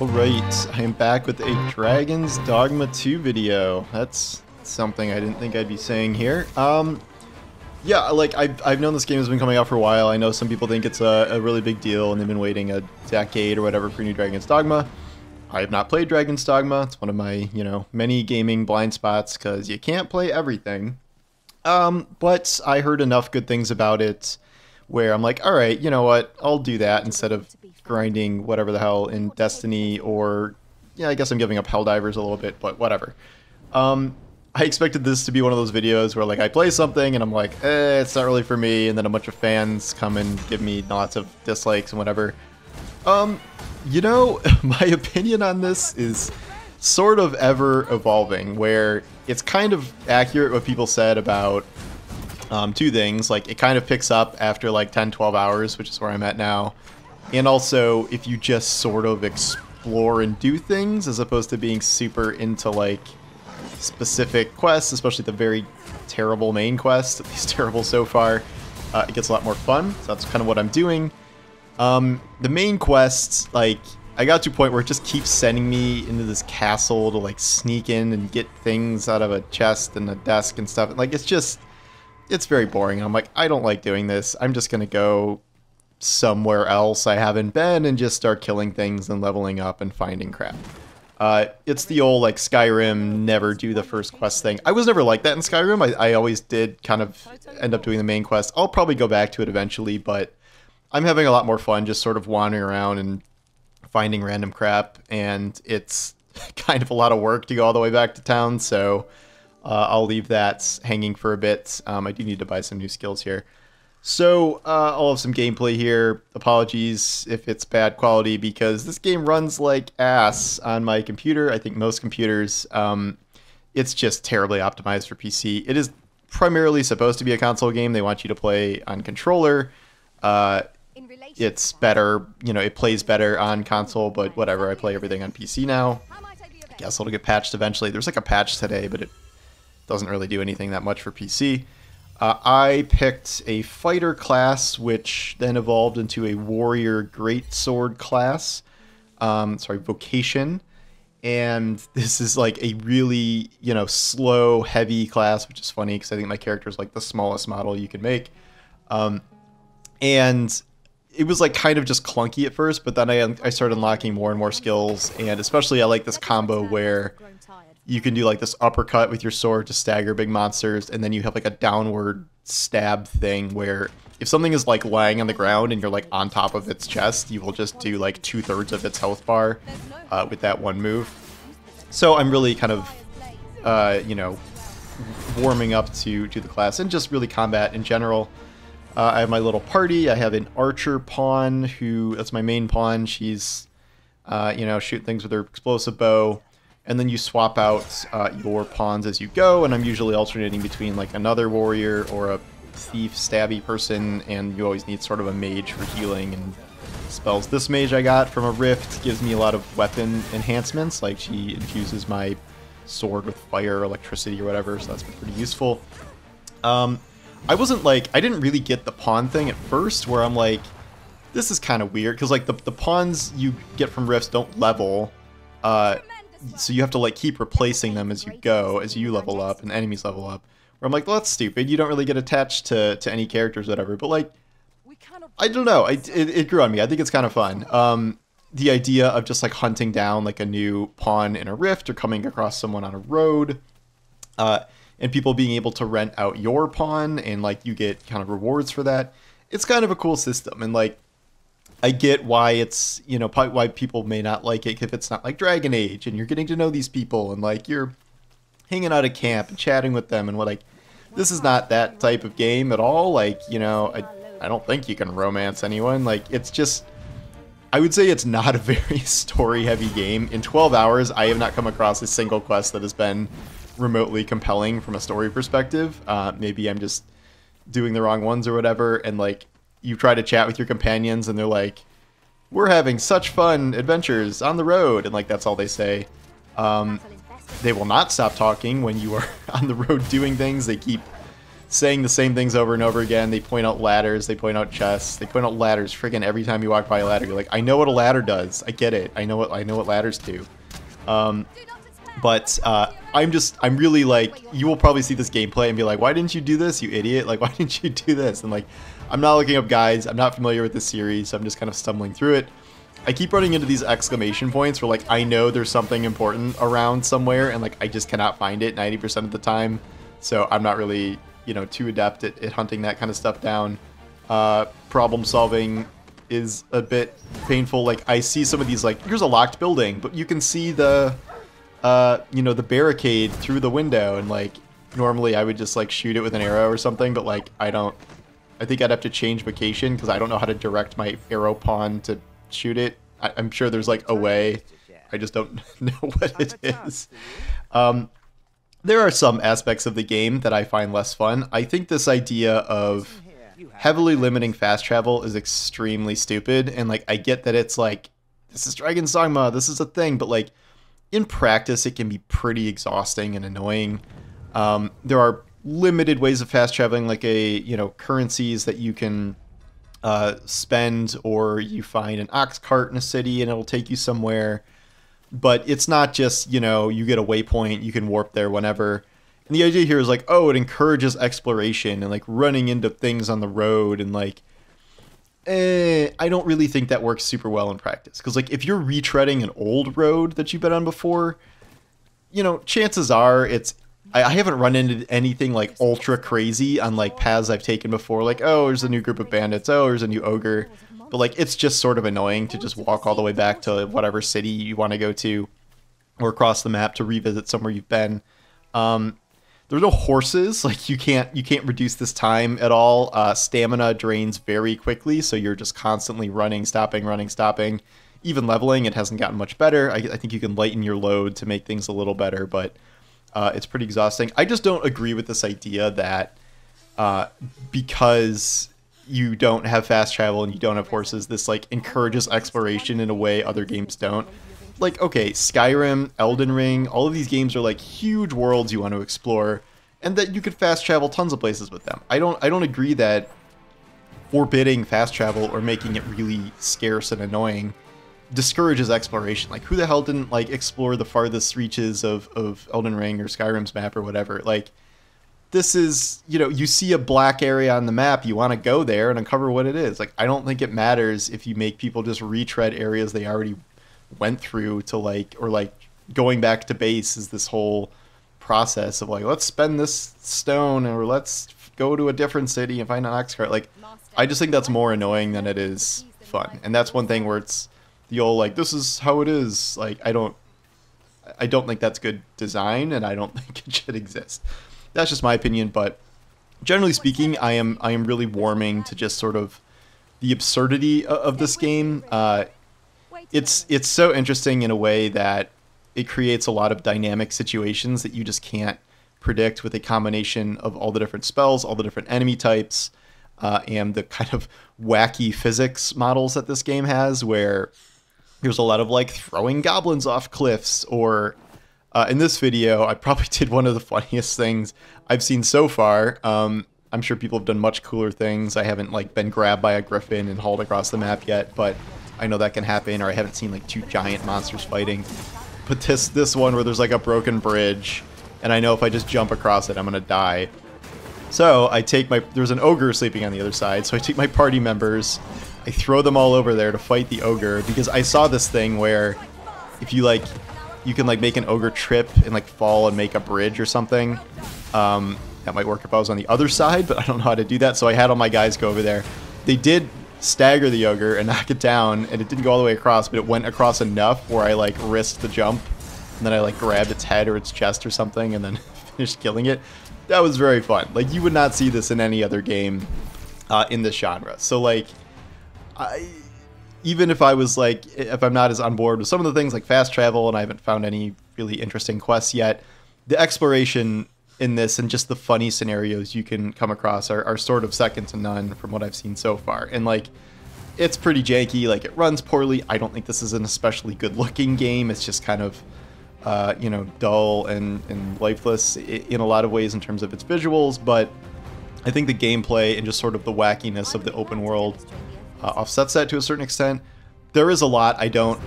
Alright, I am back with a Dragon's Dogma 2 video. That's something I didn't think I'd be saying here. Yeah, like, I've known this game has been coming out for a while. I know some people think it's a really big deal and they've been waiting a decade or whatever for new Dragon's Dogma. I have not played Dragon's Dogma. It's one of my, many gaming blind spots because you can't play everything. But I heard enough good things about it where I'm like, alright, you know what, I'll do that instead of grinding whatever the hell in Destiny, or yeah, I guess I'm giving up Helldivers a little bit, but whatever. I expected this to be one of those videos where like I play something and I'm like, it's not really for me, and then a bunch of fans come and give me lots of dislikes and whatever. My opinion on this is sort of ever evolving, where it's kind of accurate what people said about two things. Like, it kind of picks up after like 10-12 hours, which is where I'm at now. And also, if you just sort of explore and do things, as opposed to being super into, like, specific quests, especially the very terrible main quest, at least terrible so far, it gets a lot more fun. So that's kind of what I'm doing. The main quests, like, I got to a point where it just keeps sending me into this castle to, like, sneak in and get things out of a chest and a desk and stuff. Like, it's very boring. I'm like, I don't like doing this. I'm just gonna go somewhere else I haven't been and just start killing things and leveling up and finding crap. It's the old, like, Skyrim, never do the first quest thing. I was never like that in Skyrim. I always did kind of end up doing the main quest. I'll probably go back to it eventually, but I'm having a lot more fun just sort of wandering around and finding random crap, and it's kind of a lot of work to go all the way back to town, so I'll leave that hanging for a bit. I do need to buy some new skills here. So, I'll have some gameplay here. Apologies if it's bad quality, because this game runs like ass on my computer. I think most computers. It's just terribly optimized for PC. It is primarily supposed to be a console game. They want you to play on controller. It's better, it plays better on console, but whatever. I play everything on PC now. I guess it'll get patched eventually. There's like a patch today, but it doesn't really do anything that much for PC. I picked a fighter class, which then evolved into a warrior greatsword class. Vocation. And this is like a really, slow, heavy class, which is funny because I think my character is like the smallest model you can make. And it was like kind of just clunky at first, but then I started unlocking more and more skills, and especially I like this combo where you can do like this uppercut with your sword to stagger big monsters, and then you have like a downward stab thing where if something is like lying on the ground and you're like on top of its chest, you will just do like 2/3 of its health bar with that one move. So I'm really kind of, warming up to the class and just really combat in general. I have my little party. I have an archer pawn that's my main pawn. She's, shooting things with her explosive bow. And then you swap out your pawns as you go, and I'm usually alternating between like another warrior or a thief stabby person, and you always need sort of a mage for healing and spells. This mage I got from a rift gives me a lot of weapon enhancements, like she infuses my sword with fire or electricity or whatever, so that's been pretty useful. I didn't really get the pawn thing at first, where I'm like, this is kind of weird, because like the pawns you get from rifts don't level, so you have to like keep replacing them as you go, as you level up and enemies level up. Where I'm like, well, that's stupid. You don't really get attached to any characters or whatever. But like, I don't know. It grew on me. I think it's kind of fun. The idea of just like hunting down like a new pawn in a rift or coming across someone on a road, and people being able to rent out your pawn and like you get kind of rewards for that. It's kind of a cool system, and like, I get why it's, why people may not like it if it's not like Dragon Age and you're getting to know these people and like you're hanging out at camp and chatting with them, and what, like, this is not that type of game at all. Like, I don't think you can romance anyone. Like, it's just, I would say it's not a very story heavy game. In 12 hours, I have not come across a single quest that has been remotely compelling from a story perspective. Maybe I'm just doing the wrong ones or whatever, and like, you try to chat with your companions and they're like, we're having such fun adventures on the road, and like that's all they say. They will not stop talking when you are on the road doing things. They keep saying the same things over and over again. They point out ladders, they point out chests, they point out ladders. Friggin' every time you walk by a ladder, you're like, I know what a ladder does. I get it. I know what ladders do. But I'm really like, you will probably see this gameplay and be like, why didn't you do this, you idiot? Like, why didn't you do this? And like, I'm not looking up guides. I'm not familiar with this series, so I'm just kind of stumbling through it. I keep running into these exclamation points where like, I know there's something important around somewhere and like, I just cannot find it 90% of the time. So I'm not really, you know, too adept at hunting that kind of stuff down. Problem solving is a bit painful. Like, I see some of these, like, here's a locked building, but you can see the, you know, the barricade through the window, and like, normally I would just like shoot it with an arrow or something, but like, I think I'd have to change vocation because I don't know how to direct my arrow pawn to shoot it. I'm sure there's like a way. I just don't know what it is. There are some aspects of the game that I find less fun. I think this idea of heavily limiting fast travel is extremely stupid, and like, I get that it's like, this is Dragon's Dogma, this is a thing, but like, in practice it can be pretty exhausting and annoying. There are limited ways of fast traveling, like you know, currencies that you can spend, or you find an ox cart in a city and it'll take you somewhere. But it's not just, you know, you get a waypoint, you can warp there whenever. And the idea here is like, oh, it encourages exploration and like running into things on the road, and like, I don't really think that works super well in practice. Because like, if you're retreading an old road that you've been on before, you know, chances are I haven't run into anything like ultra crazy on like paths I've taken before. Like, oh, there's a new group of bandits. Oh, there's a new ogre. But like, it's just sort of annoying to just walk all the way back to whatever city you want to go to, or across the map to revisit somewhere you've been. There's no horses. Like, you can't reduce this time at all. Stamina drains very quickly, so you're just constantly running, stopping. Even leveling, it hasn't gotten much better. I think you can lighten your load to make things a little better, but it's pretty exhausting. I just don't agree with this idea that because you don't have fast travel and you don't have horses, this like encourages exploration in a way other games don't. Like, okay, Skyrim, Elden Ring, all of these games are like huge worlds you want to explore, and that you could fast travel tons of places with them. I don't agree that forbidding fast travel or making it really scarce and annoying discourages exploration. Like, who the hell didn't like explore the farthest reaches of Elden Ring or Skyrim's map or whatever? Like, this is, you know, you see a black area on the map, you want to go there and uncover what it is. Like, I don't think it matters if you make people just retread areas they already went through to like, or like going back to base is this whole process of like, let's spend this stone, or let's go to a different city and find an ox cart. Like, I just think that's more annoying than it is fun. And that's one thing where it's the old like, this is how it is. Like, I don't think that's good design, and I don't think it should exist. That's just my opinion, but generally speaking, I am really warming to just sort of the absurdity of this game. It's so interesting in a way that it creates a lot of dynamic situations that you just can't predict, with a combination of all the different spells, all the different enemy types, and the kind of wacky physics models that this game has, where there's a lot of like throwing goblins off cliffs, or in this video, I probably did one of the funniest things I've seen so far. I'm sure people have done much cooler things. I haven't like been grabbed by a griffin and hauled across the map yet, but I know that can happen, or I haven't seen like two giant monsters fighting. But this one where there's like a broken bridge, and I know if I just jump across it, I'm gonna die. So I take there's an ogre sleeping on the other side, so I take my party members, I throw them all over there to fight the ogre, because I saw this thing where if you like, you can like make an ogre trip and like fall and make a bridge or something. That might work if I was on the other side, but I don't know how to do that. So I had all my guys go over there. They did stagger the ogre and knock it down, and it didn't go all the way across, but it went across enough where I like risked the jump, and then I like grabbed its head or its chest or something, and then finished killing it. That was very fun. Like, you would not see this in any other game in this genre. So like, even if I was like, if I'm not as on board with some of the things like fast travel, and I haven't found any really interesting quests yet, the exploration in this and just the funny scenarios you can come across are sort of second to none from what I've seen so far. And like, it's pretty janky, like it runs poorly. I don't think this is an especially good looking game. It's just kind of, you know, dull and lifeless in a lot of ways in terms of its visuals, but I think the gameplay and just sort of the wackiness of the open world offsets that to a certain extent. There is a lot I don't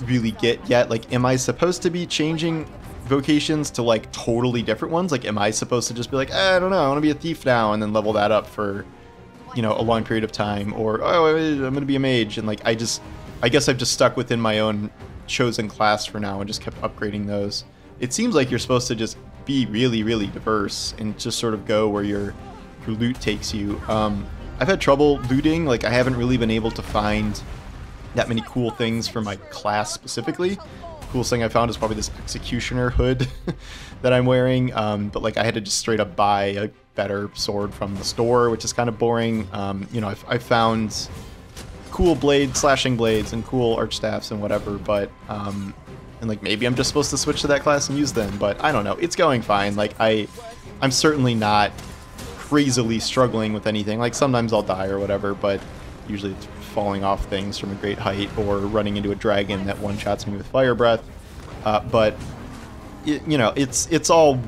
really get yet. Like, am I supposed to be changing vocations to like totally different ones? Like, am I supposed to just be like, I don't know, I want to be a thief now, and then level that up for, you know, a long period of time? Or, oh, I'm going to be a mage, and like, I guess I've just stuck within my own chosen class for now and just kept upgrading those. It seems like you're supposed to just be really, really diverse and just sort of go where your loot takes you. I've had trouble looting. Like, I haven't really been able to find that many cool things for my class specifically. Coolest thing I found is probably this executioner hood that I'm wearing, but like, I had to just straight up buy a better sword from the store, which is kind of boring. You know, I found cool slashing blades and cool arch staffs and whatever, but and like, maybe I'm just supposed to switch to that class and use them, but I don't know. It's going fine. Like, I'm certainly not crazily struggling with anything. Like, sometimes I'll die or whatever, but usually it's falling off things from a great height or running into a dragon that one-shots me with fire breath. But you know, it's all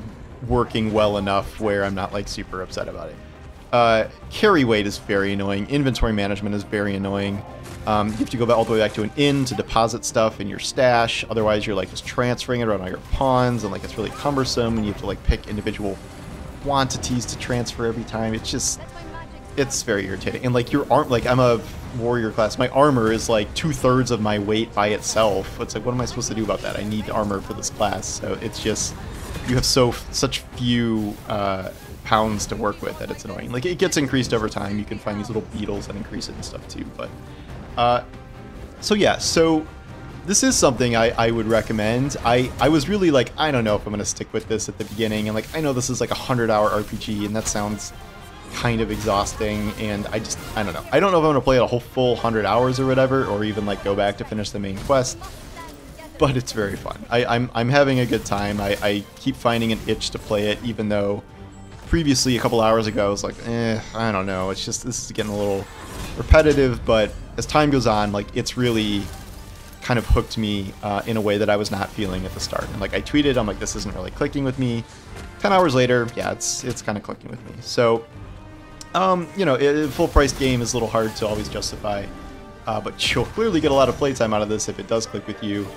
working well enough where I'm not like super upset about it. Carry weight is very annoying. Inventory management is very annoying. You have to go all the way back to an inn to deposit stuff in your stash. Otherwise, you're like just transferring it around all your pawns, and like, it's really cumbersome, and you have to like pick individual quantities to transfer every time. It's very irritating. And like, your arm, like, I'm a warrior class, my armor is like 2/3 of my weight by itself. It's like, what am I supposed to do about that? I need armor for this class. So it's just, you have such few pounds to work with that it's annoying. Like, it gets increased over time. You can find these little beetles that increase it and stuff too. But so yeah, so this is something I would recommend. I was really like, I don't know if I'm gonna stick with this at the beginning, and like, I know this is like a 100-hour RPG, and that sounds kind of exhausting, and I don't know. I don't know if I'm gonna play it a whole full 100 hours or whatever, or even like go back to finish the main quest. But it's very fun. I'm having a good time. I keep finding an itch to play it, even though previously a couple hours ago I was like, I don't know. It's just, this is getting a little repetitive. But as time goes on, like, it's really kind of hooked me in a way that I was not feeling at the start. And like, I tweeted, I'm like, this isn't really clicking with me. 10 hours later, yeah, it's kind of clicking with me. So, you know, a full-priced game is a little hard to always justify, but you'll clearly get a lot of playtime out of this if it does click with you.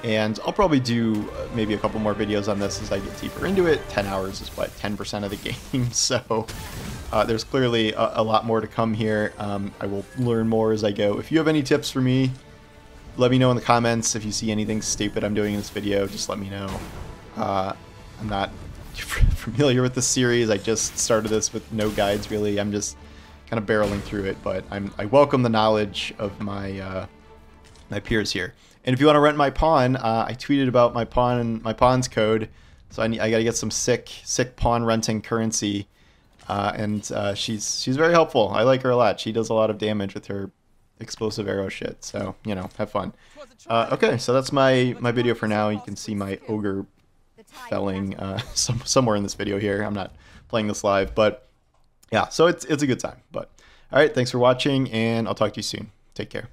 And I'll probably do maybe a couple more videos on this as I get deeper into it. 10 hours is what, 10% of the game, so there's clearly a lot more to come here. I will learn more as I go. If you have any tips for me, let me know in the comments. If you see anything stupid I'm doing in this video, just let me know. I'm not familiar with this series. I just started this with no guides, really. I'm just kind of barreling through it, but I welcome the knowledge of my my peers here. And if you want to rent my pawn, I tweeted about my pawn's code, so I gotta get some sick pawn renting currency, and she's very helpful. I like her a lot. She does a lot of damage with her explosive arrow shit. So, you know, have fun. Okay, so that's my video for now. You can see my ogre felling somewhere in this video here. I'm not playing this live, but yeah, so it's a good time. But all right, thanks for watching, and I'll talk to you soon. Take care.